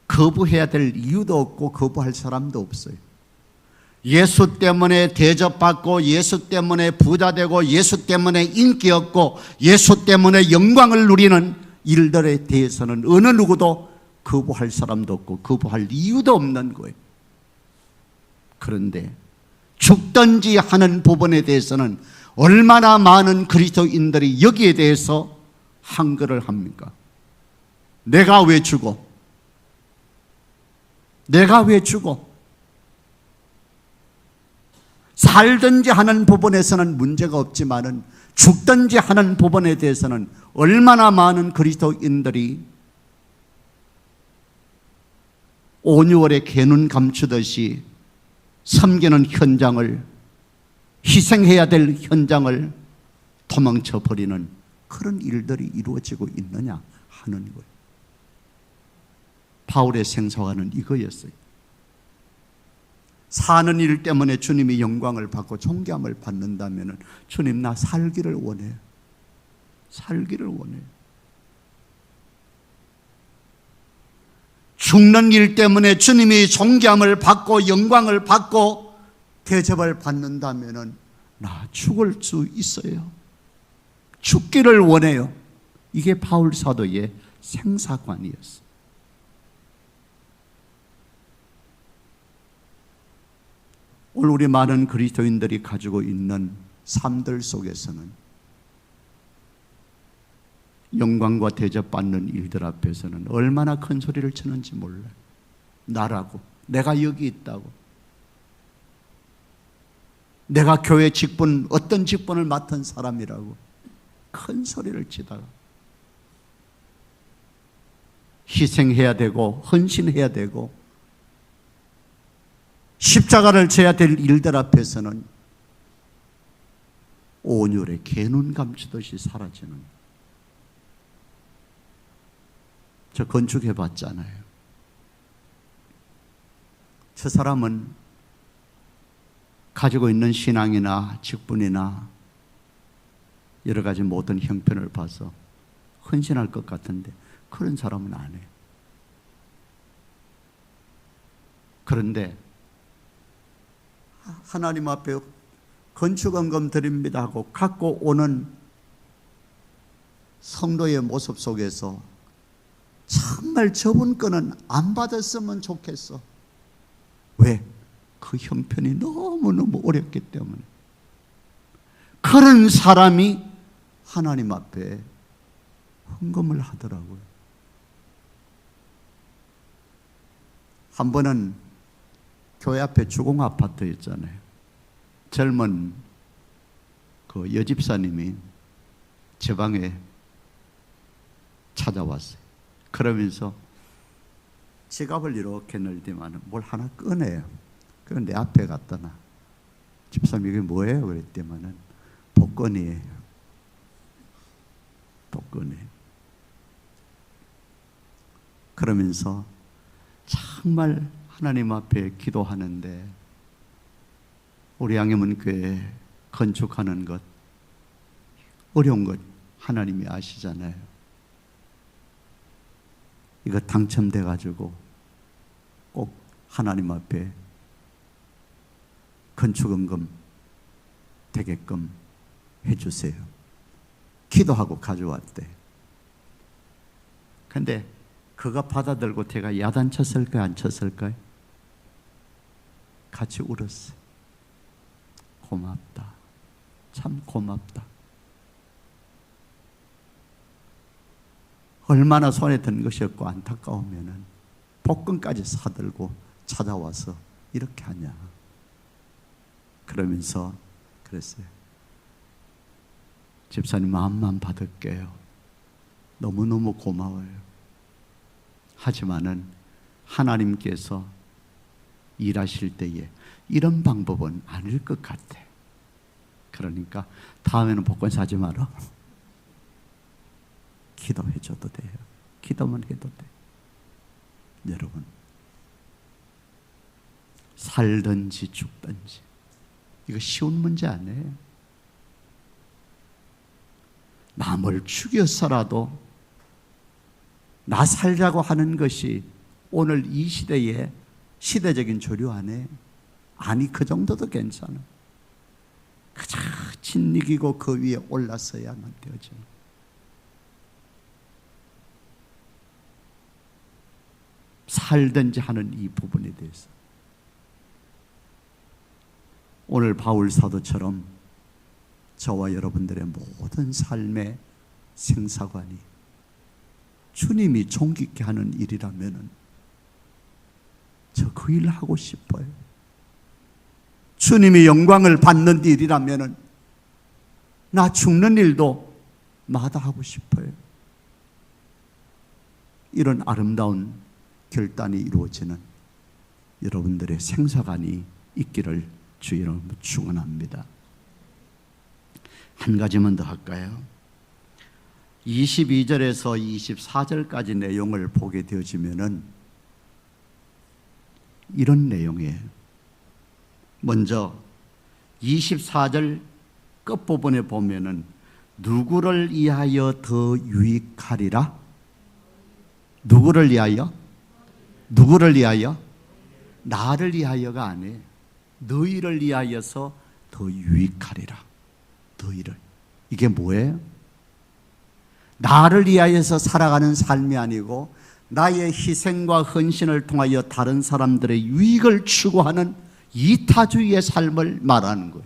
거부해야 될 이유도 없고 거부할 사람도 없어요. 예수 때문에 대접받고 예수 때문에 부자되고 예수 때문에 인기 얻고 예수 때문에 영광을 누리는 일들에 대해서는 어느 누구도 거부할 사람도 없고 거부할 이유도 없는 거예요. 그런데 죽든지 하는 부분에 대해서는 얼마나 많은 그리스도인들이 여기에 대해서 항거를 합니까? 내가 왜 죽어? 내가 왜 죽어? 살든지 하는 부분에서는 문제가 없지만은 죽든지 하는 부분에 대해서는 얼마나 많은 그리스도인들이 5, 6월에 개눈 감추듯이 섬기는 현장을, 희생해야 될 현장을 도망쳐 버리는 그런 일들이 이루어지고 있느냐 하는 거예요. 바울의 생사관은 이거였어요. 사는 일 때문에 주님이 영광을 받고 존귀함을 받는다면 주님, 나 살기를 원해요. 살기를 원해요. 죽는 일 때문에 주님이 존귀함을 받고 영광을 받고 대접을 받는다면 나 죽을 수 있어요. 죽기를 원해요. 이게 바울 사도의 생사관이었어요. 오늘 우리 많은 그리스도인들이 가지고 있는 삶들 속에서는 영광과 대접받는 일들 앞에서는 얼마나 큰 소리를 치는지 몰라요. 나라고, 내가 여기 있다고, 내가 교회 직분, 어떤 직분을 맡은 사람이라고 큰 소리를 치다가 희생해야 되고 헌신해야 되고 십자가를 져야 될 일들 앞에서는 온율에 개눈 감추듯이 사라지는. 저 건축해 봤잖아요. 저 사람은 가지고 있는 신앙이나 직분이나 여러 가지 모든 형편을 봐서 헌신할 것 같은데 그런 사람은 안 해요. 그런데 하나님 앞에 건축헌금 드립니다 하고 갖고 오는 성도의 모습 속에서 정말 저분 거는 안 받았으면 좋겠어. 왜? 그 형편이 너무너무 어렵기 때문에. 그런 사람이 하나님 앞에 헌금을 하더라고요. 한 번은 교회 앞에 주공 아파트 있잖아요. 젊은 그 여집사님이 제 방에 찾아왔어요. 그러면서 지갑을 이렇게 넣더만 뭘 하나 꺼내요. 그럼 내 앞에 갖다 놔. 집사님 이게 뭐예요? 그랬더니만은 복권이에요. 복권이에요. 그러면서 정말 하나님 앞에 기도하는데 우리 양해문교회 건축하는 것 어려운 것 하나님이 아시잖아요. 이거 당첨돼 가지고 꼭 하나님 앞에 건축헌금 되게끔 해주세요. 기도하고 가져왔대. 근데 그거 받아들고 제가 야단쳤을까요? 안 쳤을까요? 같이 울었어요. 고맙다. 참 고맙다. 얼마나 손에 든 것이었고 안타까우면은 복권까지 사들고 찾아와서 이렇게 하냐. 그러면서 그랬어요. 집사님 마음만 받을게요. 너무너무 고마워요. 하지만은 하나님께서 일하실 때에 이런 방법은 아닐 것 같아. 그러니까 다음에는 복권 사지 마라. 기도해줘도 돼요. 기도만 해도 돼. 여러분, 살든지 죽든지 이거 쉬운 문제 아니에요. 남을 죽여서라도 나 살자고 하는 것이 오늘 이 시대의 시대적인 조류 안에 아니 그 정도도 괜찮아. 그저 진리기고 그 위에 올라서야만 되어져. 살든지 하는 이 부분에 대해서 오늘 바울 사도처럼 저와 여러분들의 모든 삶의 생사관이 주님이 존귀케 하는 일이라면 저 그 일을 하고 싶어요. 주님이 영광을 받는 일이라면 나 죽는 일도 마다하고 싶어요. 이런 아름다운 결단이 이루어지는 여러분들의 생사관이 있기를 주 이름으로 축원합니다. 한 가지만 더 할까요? 22절에서 24절까지 내용을 보게 되어지면은 이런 내용이에요. 먼저 24절 끝부분에 보면은 누구를 위하여 더 유익하리라? 누구를 위하여? 누구를 위하여? 나를 위하여가 아니에요. 너희를 위하여서 더 유익하리라. 너희를. 이게 뭐예요? 나를 위하여서 살아가는 삶이 아니고 나의 희생과 헌신을 통하여 다른 사람들의 유익을 추구하는 이타주의의 삶을 말하는 거예요.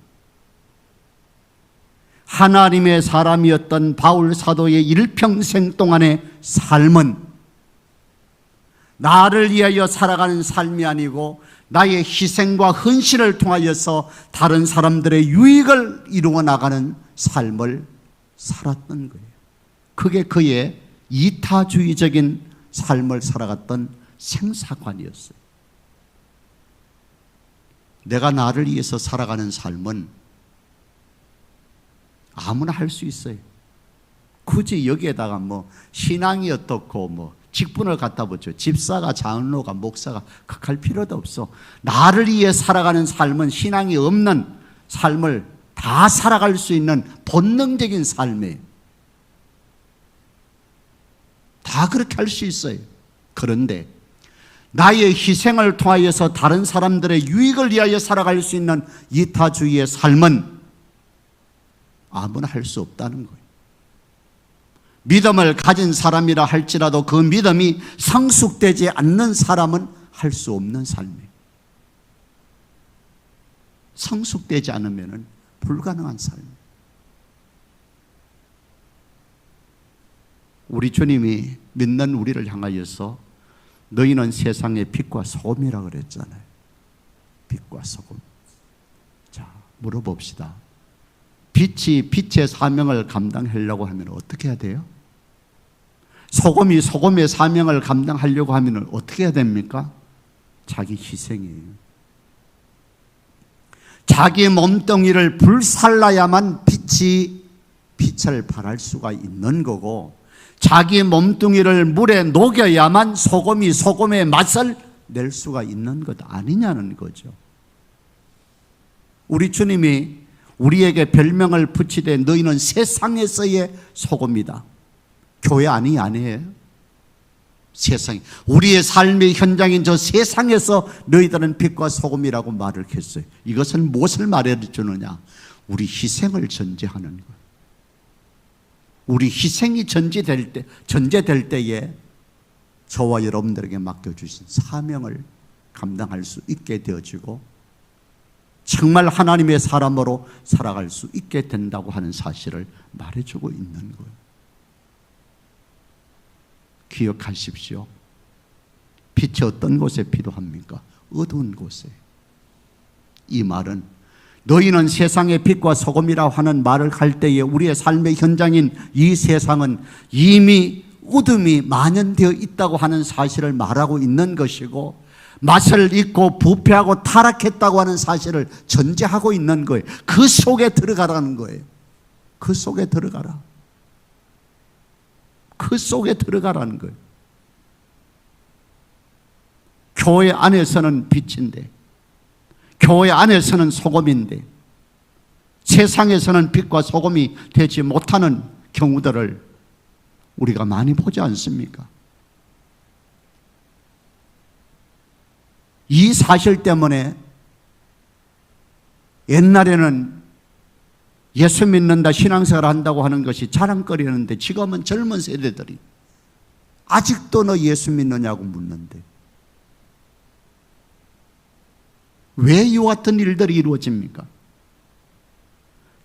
하나님의 사람이었던 바울 사도의 일평생 동안의 삶은 나를 위하여 살아가는 삶이 아니고 나의 희생과 헌신을 통하여서 다른 사람들의 유익을 이루어 나가는 삶을 살았던 거예요. 그게 그의 이타주의적인 삶을 살아갔던 생사관이었어요. 내가 나를 위해서 살아가는 삶은 아무나 할 수 있어요. 굳이 여기에다가 뭐 신앙이 어떻고 뭐 직분을 갖다 붙여 집사가 장로가 목사가 극할 필요도 없어. 나를 위해 살아가는 삶은 신앙이 없는 삶을 다 살아갈 수 있는 본능적인 삶이에요. 다 그렇게 할 수 있어요. 그런데 나의 희생을 통하여서 다른 사람들의 유익을 위하여 살아갈 수 있는 이타주의의 삶은 아무나 할 수 없다는 거예요. 믿음을 가진 사람이라 할지라도 그 믿음이 성숙되지 않는 사람은 할 수 없는 삶이에요. 성숙되지 않으면 불가능한 삶이에요. 우리 주님이 믿는 우리를 향하여서 너희는 세상의 빛과 소금이라 그랬잖아요. 빛과 소금. 자, 물어봅시다. 빛이 빛의 사명을 감당하려고 하면 어떻게 해야 돼요? 소금이 소금의 사명을 감당하려고 하면 어떻게 해야 됩니까? 자기 희생이에요. 자기 몸뚱이를 불살라야만 빛이 빛을 발할 수가 있는 거고, 자기 몸뚱이를 물에 녹여야만 소금이 소금의 맛을 낼 수가 있는 것 아니냐는 거죠. 우리 주님이 우리에게 별명을 붙이되 너희는 세상에서의 소금이다. 교회 아니에요? 세상에. 우리의 삶의 현장인 저 세상에서 너희들은 빛과 소금이라고 말을 했어요. 이것은 무엇을 말해주느냐? 우리 희생을 전제하는 거예요. 우리 희생이 전제될 때에 저와 여러분들에게 맡겨주신 사명을 감당할 수 있게 되어지고 정말 하나님의 사람으로 살아갈 수 있게 된다고 하는 사실을 말해주고 있는 거예요. 기억하십시오. 빛이 어떤 곳에 필요합니까? 어두운 곳에. 이 말은 너희는 세상의 빛과 소금이라고 하는 말을 할 때에 우리의 삶의 현장인 이 세상은 이미 어둠이 만연되어 있다고 하는 사실을 말하고 있는 것이고, 맛을 잊고 부패하고 타락했다고 하는 사실을 전제하고 있는 거예요. 그 속에 들어가라는 거예요. 그 속에 들어가라. 그 속에 들어가라는 거예요. 교회 안에서는 빛인데, 교회 안에서는 소금인데, 세상에서는 빛과 소금이 되지 못하는 경우들을 우리가 많이 보지 않습니까? 이 사실 때문에 옛날에는 예수 믿는다, 신앙생활 한다고 하는 것이 자랑거리였는데 지금은 젊은 세대들이 아직도 너 예수 믿느냐고 묻는데, 왜 이와 같은 일들이 이루어집니까?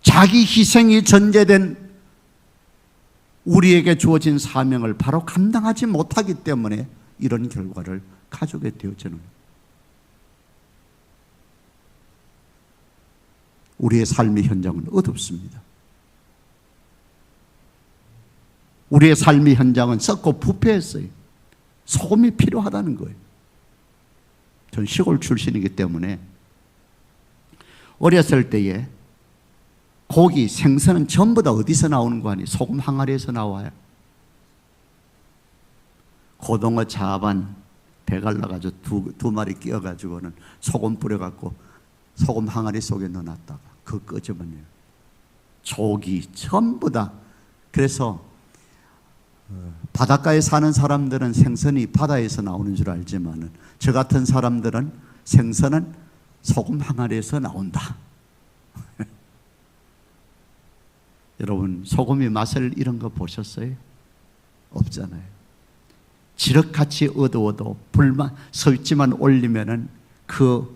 자기 희생이 전제된 우리에게 주어진 사명을 바로 감당하지 못하기 때문에 이런 결과를 가져게 되어지는 거예요. 우리의 삶의 현장은 어둡습니다. 우리의 삶의 현장은 썩고 부패했어요. 소금이 필요하다는 거예요. 전 시골 출신이기 때문에 어렸을 때에 고기, 생선은 전부 다 어디서 나오는 거 아니에요? 소금 항아리에서 나와요. 고등어, 자반 배 갈라가지고 두 마리 끼어가지고는 소금 뿌려갖고 소금 항아리 속에 넣어놨다가 그거 끄집어내요. 조기 전부 다. 그래서 바닷가에 사는 사람들은 생선이 바다에서 나오는 줄 알지만은 저 같은 사람들은 생선은 소금 항아리에서 나온다. 여러분, 소금이 맛을 잃은 거 보셨어요? 없잖아요. 지륵같이 어두워도 불만 스위치만 올리면은 그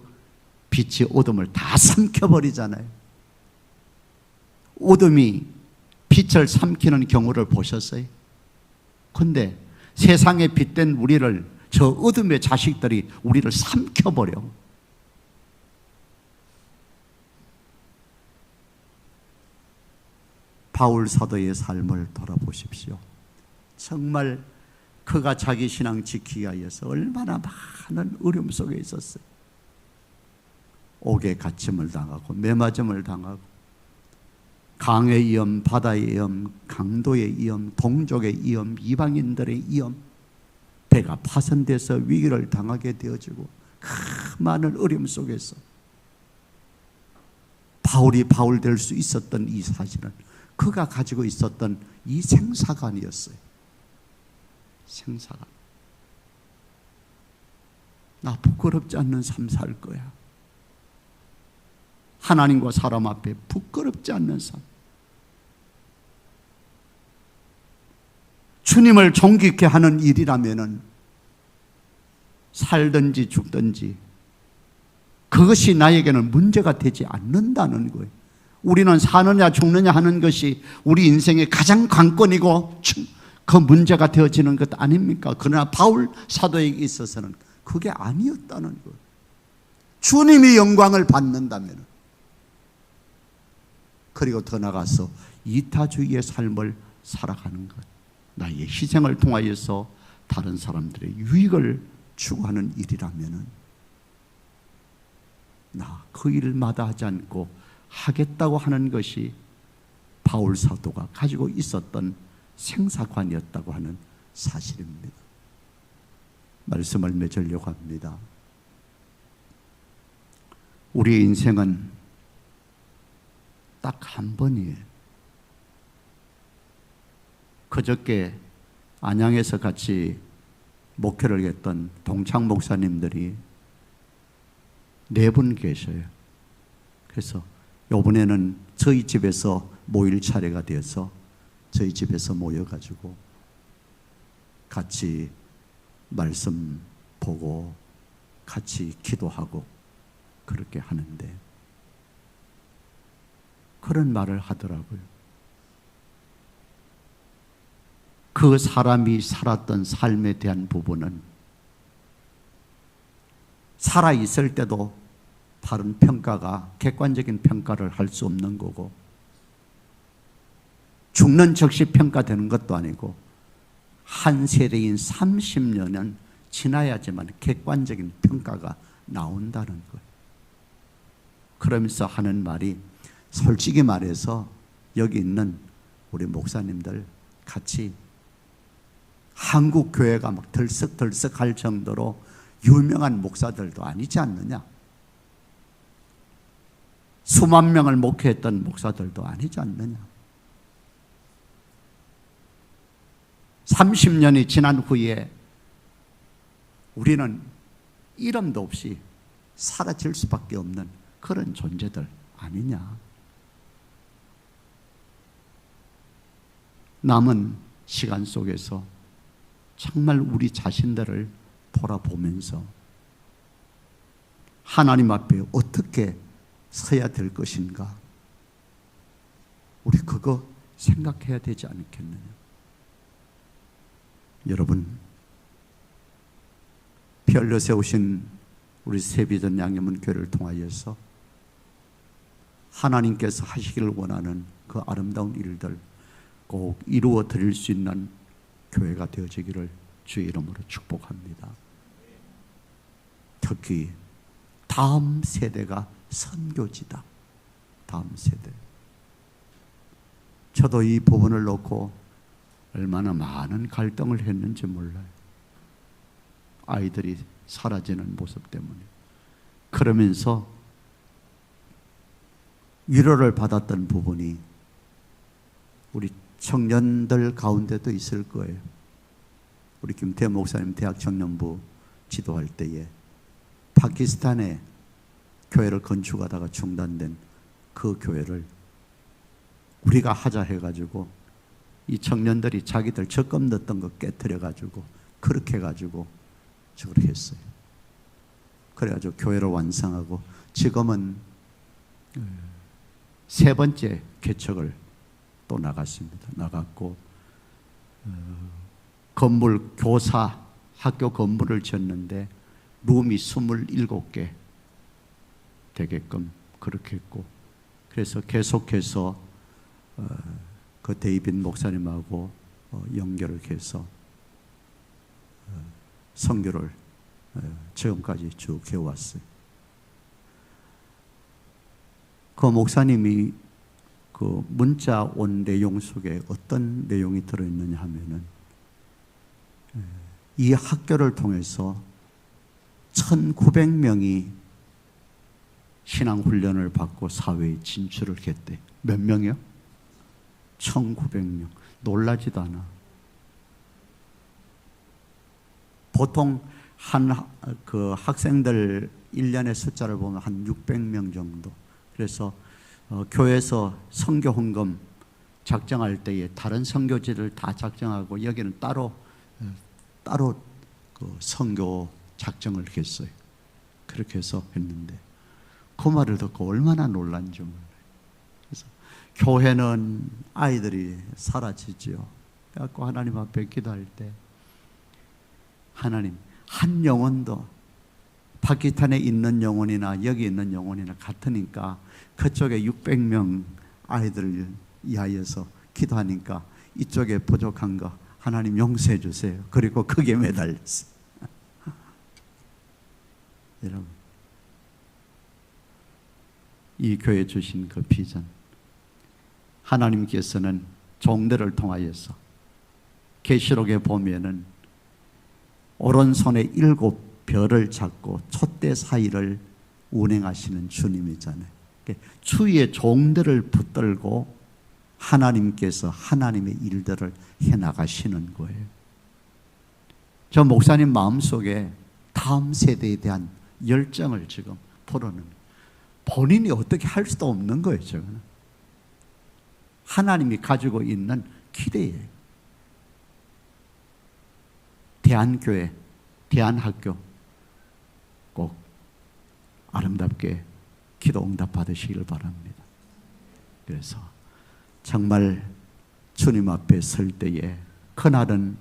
빛이 어둠을 다 삼켜버리잖아요. 어둠이 빛을 삼키는 경우를 보셨어요? 근데 세상에 빛된 우리를 저 어둠의 자식들이 우리를 삼켜버려. 바울 사도의 삶을 돌아보십시오. 정말 그가 자기 신앙 지키기 위해서 얼마나 많은 어려움 속에 있었어요. 옥에 갇힘을 당하고 매맞음을 당하고 강의 위험, 바다의 위험, 강도의 위험, 동족의 위험, 이방인들의 위험, 배가 파손돼서 위기를 당하게 되어지고 그 많은 어려움 속에서 바울이 바울 될 수 있었던 이 사실은 그가 가지고 있었던 이 생사관이었어요. 생사관. 나 부끄럽지 않는 삶 살 거야. 하나님과 사람 앞에 부끄럽지 않는 삶. 주님을 존귀케 하는 일이라면은 살든지 죽든지 그것이 나에게는 문제가 되지 않는다는 거예요. 우리는 사느냐 죽느냐 하는 것이 우리 인생의 가장 관건이고 그 문제가 되어지는 것 아닙니까? 그러나 바울 사도에게 있어서는 그게 아니었다는 거예요. 주님이 영광을 받는다면, 그리고 더 나가서 이타주의의 삶을 살아가는 것, 나의 희생을 통하여서 다른 사람들의 유익을 추구하는 일이라면 나 그 일마다 하지 않고 하겠다고 하는 것이 바울 사도가 가지고 있었던 생사관이었다고 하는 사실입니다. 말씀을 맺으려고 합니다. 우리의 인생은 딱 한 번이에요. 그저께 안양에서 같이 목회를 했던 동창 목사님들이 4분 계셔요. 그래서 이번에는 저희 집에서 모일 차례가 되어서 저희 집에서 모여가지고 같이 말씀 보고 같이 기도하고 그렇게 하는데 그런 말을 하더라고요. 그 사람이 살았던 삶에 대한 부분은 살아있을 때도 다른 평가가, 객관적인 평가를 할 수 없는 거고, 죽는 즉시 평가되는 것도 아니고 한 세대인 30년은 지나야지만 객관적인 평가가 나온다는 거예요. 그러면서 하는 말이, 솔직히 말해서 여기 있는 우리 목사님들 같이 한국 교회가 막 덜썩덜썩할 정도로 유명한 목사들도 아니지 않느냐? 수만 명을 목회했던 목사들도 아니지 않느냐? 30년이 지난 후에 우리는 이름도 없이 사라질 수밖에 없는 그런 존재들 아니냐? 남은 시간 속에서 정말 우리 자신들을 돌아보면서 하나님 앞에 어떻게 서야 될 것인가? 우리 그거 생각해야 되지 않겠느냐? 여러분, 별로 세우신 우리 세비전 양념은 교회를 통하여서 하나님께서 하시기를 원하는 그 아름다운 일들 꼭 이루어 드릴 수 있는 교회가 되어지기를 주의 이름으로 축복합니다. 특히 다음 세대가 선교지다. 다음 세대. 저도 이 부분을 놓고 얼마나 많은 갈등을 했는지 몰라요. 아이들이 사라지는 모습 때문에. 그러면서 위로를 받았던 부분이 우리 청년들 가운데도 있을 거예요. 우리 김태현 목사님 대학 청년부 지도할 때에 파키스탄에 교회를 건축하다가 중단된 그 교회를 우리가 하자 해가지고 이 청년들이 자기들 적금 넣었던 거 깨트려가지고 그렇게 해가지고 저걸 했어요. 그래가지고 교회를 완성하고 지금은 세 번째 개척을 또 나갔습니다. 나갔고 건물 교사 학교 건물을 지었는데 룸이 27개 되게끔 그렇게 했고 그래서 계속해서 그 데이빗 목사님하고 연결을 해서 선교를 지금까지 쭉 해왔어요. 그 목사님이 그 문자 온 내용 속에 어떤 내용이 들어있느냐 하면은 이 학교를 통해서 1900명이 신앙훈련을 받고 사회에 진출을 했대. 몇 명이요? 1900명. 놀라지도 않아. 보통 그 학생들 1년의 숫자를 보면 한 600명 정도. 그래서 교회에서 선교 헌금 작정할 때에 다른 선교지를 다 작정하고 여기는 따로 그 선교 작정을 했어요. 그렇게 해서 했는데 그 말을 듣고 얼마나 놀란지 몰라요. 그래서 교회는 아이들이 사라지죠. 그래서 하나님 앞에 기도할 때 하나님 한 영혼도 파키스탄에 있는 영혼이나 여기 있는 영혼이나 같으니까 그쪽에 600명 아이들을 위하여서 기도하니까 이쪽에 부족한 거 하나님 용서해 주세요. 그리고 그게 매달렸어요. 여러분 이 교회 주신 그 비전 하나님께서는 종들을 통하여서 계시록에 보면은 오른손에 7별을 잡고 촛대 사이를 운행하시는 주님이잖아요. 주위의 종들을 붙들고 하나님께서 하나님의 일들을 해나가시는 거예요. 저 목사님 마음속에 다음 세대에 대한 열정을 지금 불어넣는 본인이 어떻게 할 수도 없는 거예요. 저거는 하나님이 가지고 있는 기대예요. 대한교회, 대한학교 꼭 아름답게 기도 응답 받으시길 바랍니다. 그래서 정말 주님 앞에 설 때에 그날은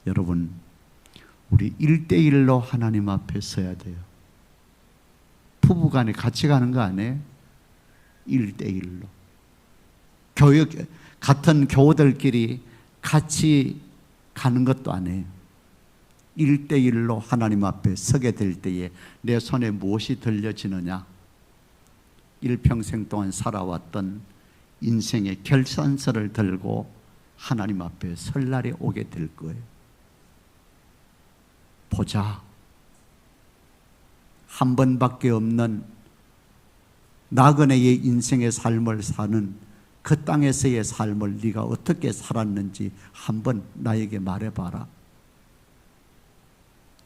여러분 우리 1대1로 하나님 앞에 서야 돼요. 부부간에 같이 가는 거 아니에요? 1대1로 교육 같은 교우들끼리 같이 가는 것도 아니에요. 1대1로 하나님 앞에 서게 될 때에 내 손에 무엇이 들려지느냐? 일평생 동안 살아왔던 인생의 결산서를 들고 하나님 앞에 설 날이 오게 될 거예요. 보자. 한 번밖에 없는 나그네의 인생의 삶을 사는 그 땅에서의 삶을 네가 어떻게 살았는지 한번 나에게 말해봐라.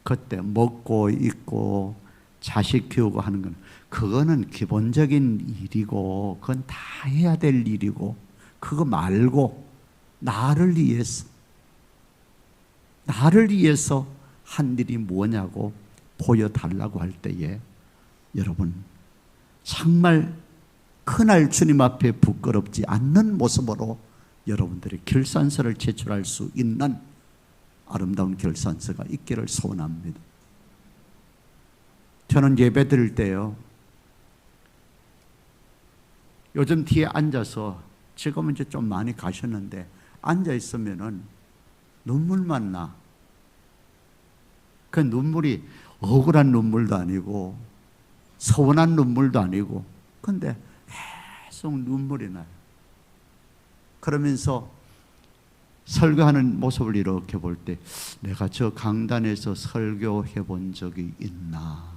그때 먹고 입고 자식 키우고 하는 건 그거는 기본적인 일이고 그건 다 해야 될 일이고 그거 말고 나를 위해서 한 일이 뭐냐고 보여달라고 할 때에 여러분 정말 그날 주님 앞에 부끄럽지 않는 모습으로 여러분들이 결산서를 제출할 수 있는 아름다운 결산서가 있기를 소원합니다. 저는 예배 드릴 때요 요즘 뒤에 앉아서, 지금은 이제 좀 많이 가셨는데 앉아 있으면은 눈물만 나. 그 눈물이 억울한 눈물도 아니고 서운한 눈물도 아니고, 근데 계속 눈물이 나요. 그러면서 설교하는 모습을 이렇게 볼 때, 내가 저 강단에서 설교해 본 적이 있나?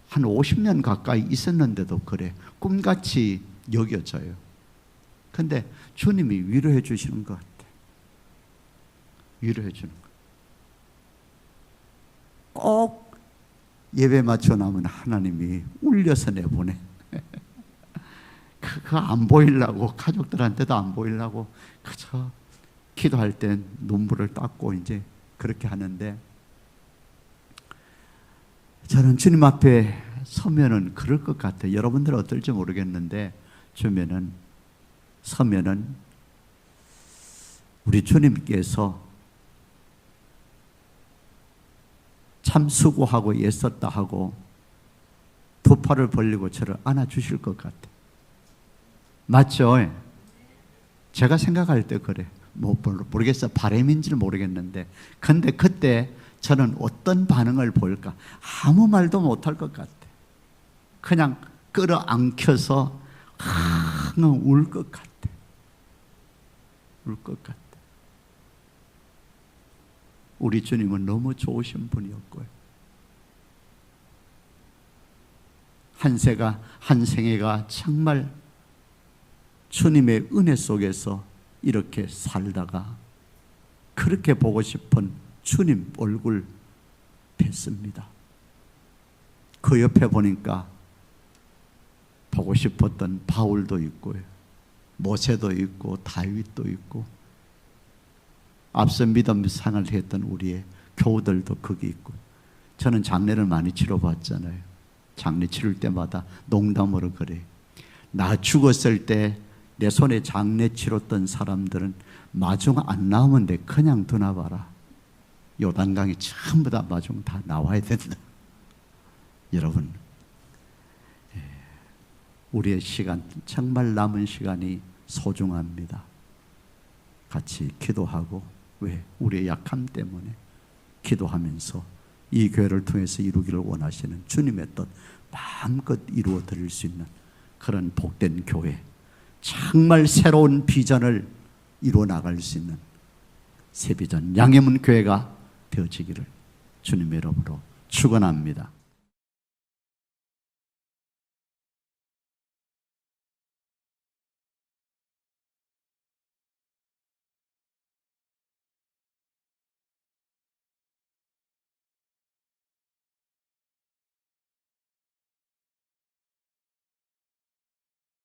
한 50년 가까이 있었는데도 그래, 꿈같이 여겨져요. 근데 주님이 위로해 주시는 것 같아. 위로해 주는 것. 꼭 예배 맞춰 나면 하나님이 울려서 내보내. 그거 안 보이려고, 가족들한테도 안 보이려고 그저 기도할 땐 눈물을 닦고 이제 그렇게 하는데, 저는 주님 앞에 서면은 그럴 것 같아요. 여러분들은 어떨지 모르겠는데, 서면은 우리 주님께서 참 수고하고 애썼다 하고 두 팔을 벌리고 저를 안아주실 것 같아요. 맞죠? 제가 생각할 때 그래. 모르겠어. 바람인지는 모르겠는데, 근데 그때 저는 어떤 반응을 보일까? 아무 말도 못할 것 같아. 그냥 끌어안겨서 항상 울 것 같아. 울 것 같아. 우리 주님은 너무 좋으신 분이었고요. 한 생애가 정말 주님의 은혜 속에서 이렇게 살다가 그렇게 보고 싶은 주님 얼굴 뵀습니다. 그 옆에 보니까 보고 싶었던 바울도 있고요, 모세도 있고 다윗도 있고, 앞서 믿음 생활을 했던 우리의 교우들도 거기 있고. 저는 장례를 많이 치러봤잖아요. 장례 치를 때마다 농담으로 그래. 나 죽었을 때 내 손에 장례 치렀던 사람들은 마중 안 나오면 돼. 그냥 두나봐라. 요단강에 전부 다 마중 다 나와야 된다. 여러분, 우리의 시간, 정말 남은 시간이 소중합니다. 같이 기도하고, 왜? 우리의 약함 때문에 기도하면서 이 교회를 통해서 이루기를 원하시는 주님의 뜻 마음껏 이루어 드릴 수 있는 그런 복된 교회, 정말 새로운 비전을 이루어 나갈 수 있는 새비전 양해문 교회가 되어지기를 주님의 이름으로 축원합니다.